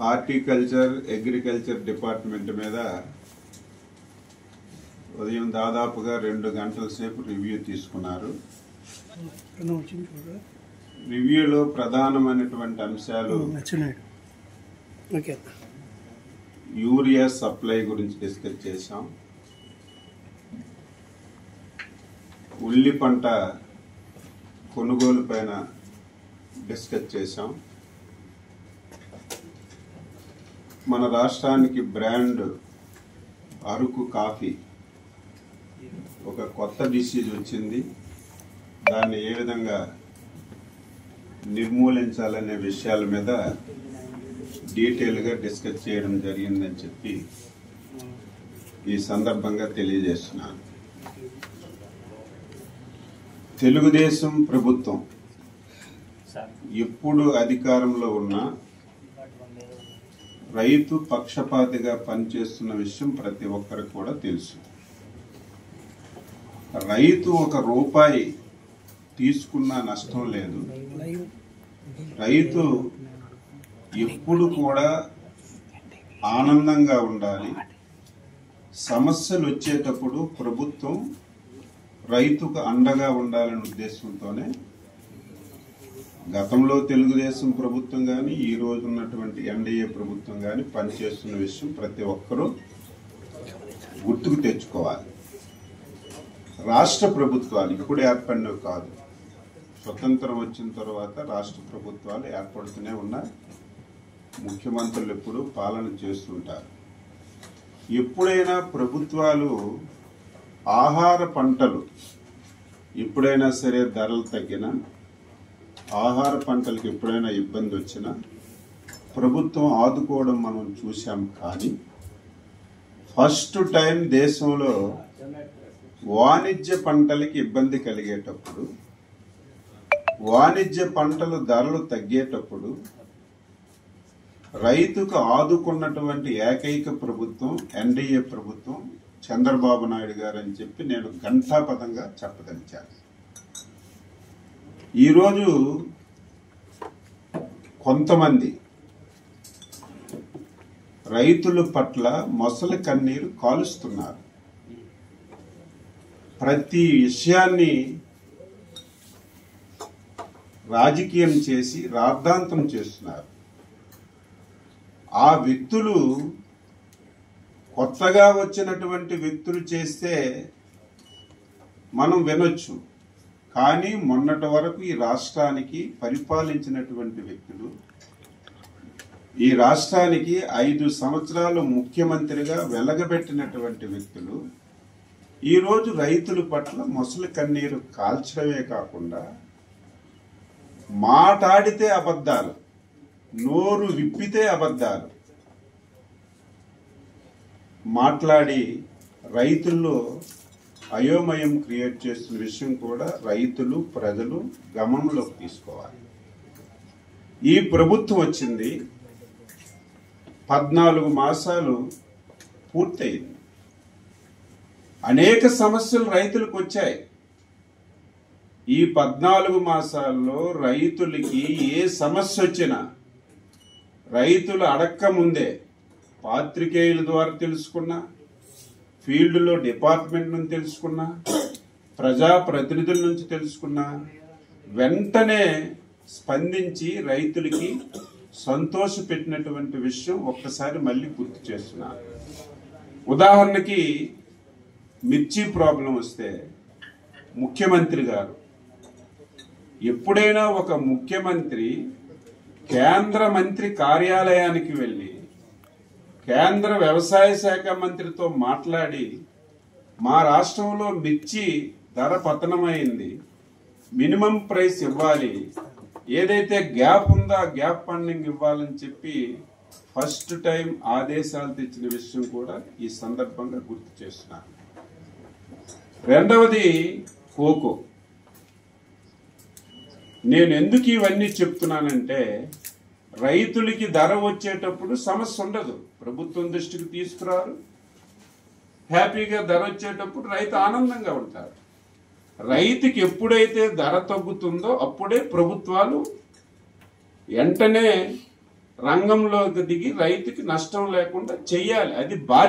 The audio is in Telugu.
హార్టికల్చర్ అగ్రికల్చర్ డిపార్ట్మెంట్ మీద ఉదయం దాదాపుగా 2 గంటల సేపు రివ్యూ తీసుకున్నారు. రివ్యూలో ప్రధానమైనటువంటి అంశాలు యూరియా సప్లై గురించి డిస్కస్ చేశాం, ఉల్లి పంట కొనుగోలు పైన డిస్కస్ చేశాం, మన రాష్ట్రానికి బ్రాండ్ అరకు కాఫీ ఒక కొత్త డిసీజ్ వచ్చింది, దాన్ని ఏ విధంగా నిర్మూలించాలనే విషయాల మీద డీటెయిల్గా డిస్కస్ చేయడం జరిగిందని చెప్పి ఈ సందర్భంగా తెలియజేస్తున్నాను. తెలుగుదేశం ప్రభుత్వం ఎప్పుడు అధికారంలో ఉన్నా రైతు పక్షపాతిగా పనిచేస్తున్న విషయం ప్రతి ఒక్కరికి కూడా తెలుసు. రైతు 1 రూపాయి తీసుకున్న నష్టం లేదు. రైతు ఎప్పుడు కూడా ఆనందంగా ఉండాలి. సమస్యలు వచ్చేటప్పుడు ప్రభుత్వం రైతుకు అండగా ఉండాలనే ఉద్దేశంతోనే గతంలో తెలుగుదేశం ప్రభుత్వం కానీ ఈ రోజు ఉన్నటువంటి ఎన్డీఏ ప్రభుత్వం కానీ పనిచేస్తున్న విషయం ప్రతి ఒక్కరూ గుర్తుకు తెచ్చుకోవాలి. రాష్ట్ర ప్రభుత్వాలు ఇప్పుడు ఏర్పడినవి కాదు, స్వతంత్రం వచ్చిన తర్వాత రాష్ట్ర ప్రభుత్వాలు ఏర్పడుతూనే ఉన్నాయి. ముఖ్యమంత్రులు ఎప్పుడు పాలన చేస్తుంటారు. ఎప్పుడైనా ప్రభుత్వాలు ఆహార పంటలు ఎప్పుడైనా సరే ధరలు తగ్గినా, ఆహార పంటలకు ఎప్పుడైనా ఇబ్బంది వచ్చినా ప్రభుత్వం ఆదుకోవడం మనం చూసాం. కానీ ఫస్ట్ టైం దేశంలో వాణిజ్య పంటలకి ఇబ్బంది కలిగేటప్పుడు, వాణిజ్య పంటలు ధరలు తగ్గేటప్పుడు రైతుకు ఆదుకున్నటువంటి ఏకైక ప్రభుత్వం ఎన్డీఏ ప్రభుత్వం చంద్రబాబు నాయుడు గారు అని చెప్పి నేను ఘంటాపథంగా చెప్పదలిచాను. ఈరోజు కొంతమంది రైతుల పట్ల మొసలి కన్నీరు కాలుస్తున్నారు. ప్రతి విషయాన్ని రాజకీయం చేసి రాద్ధాంతం చేస్తున్నారు. ఆ వ్యక్తులు కొత్తగా వచ్చినటువంటి వ్యక్తులు చేస్తే మనం వినొచ్చు. కానీ మొన్నటి వరకు ఈ రాష్ట్రానికి పరిపాలించినటువంటి వ్యక్తులు, ఈ రాష్ట్రానికి 5 సంవత్సరాలు ముఖ్యమంత్రిగా వెలగబెట్టినటువంటి వ్యక్తులు ఈరోజు రైతుల పట్ల మొసలి కన్నీరు కాల్చడమే కాకుండా మాట్లాడితే అబద్ధాలు, నోరు విప్పితే అబద్ధాలు మాట్లాడి రైతుల్లో అయోమయం క్రియేట్ చేస్తున్న విషయం కూడా రైతులు ప్రజలు గమనంలోకి తీసుకోవాలి. ఈ ప్రభుత్వం వచ్చింది 14 మాసాలు పూర్తయింది. అనేక సమస్యలు రైతులకు వచ్చాయి. ఈ 14 మాసాల్లో రైతులకి ఏ సమస్య వచ్చినా రైతులు అడక్క ముందే పాత్రికేయుల ద్వారా తెలుసుకున్నా, ఫీల్డ్లో డిపార్ట్మెంట్ నుంచి తెలుసుకున్నా, ప్రజాప్రతినిధుల నుంచి తెలుసుకున్నా, వెంటనే స్పందించి రైతులకి సంతోష పెట్టినటువంటి విషయం ఒక్కసారి మళ్ళీ గుర్తు చేస్తున్నారు. ఉదాహరణకి మిర్చి ప్రాబ్లం వస్తే ముఖ్యమంత్రి గారు, ఎప్పుడైనా ఒక ముఖ్యమంత్రి కేంద్ర మంత్రి కార్యాలయానికి వెళ్ళి కేంద్ర వ్యవసాయ శాఖ మంత్రితో మాట్లాడి మా రాష్ట్రంలో మిర్చి ధర పతనమైంది, మినిమం ప్రైస్ ఇవ్వాలి, ఏదైతే గ్యాప్ ఉందో ఆ గ్యాప్ ఫండింగ్ ఇవ్వాలని చెప్పి ఫస్ట్ టైం ఆదేశాలు తెచ్చిన విషయం కూడా ఈ సందర్భంగా గుర్తు చేస్తున్నారు. రెండవది కోకో. నేను ఎందుకు ఇవన్నీ చెప్తున్నానంటే రైతులకి ధర వచ్చేటప్పుడు సమస్య ఉండదు, ప్రభుత్వం దృష్టికి తీసుకురారు, హ్యాపీగా ధర వచ్చేటప్పుడు రైతు ఆనందంగా ఉంటారు. రైతుకి ఎప్పుడైతే ధర తగ్గుతుందో అప్పుడే ప్రభుత్వాలు వెంటనే రంగంలోకి దిగి రైతుకి నష్టం లేకుండా చెయ్యాలి. అది బాధ్యత.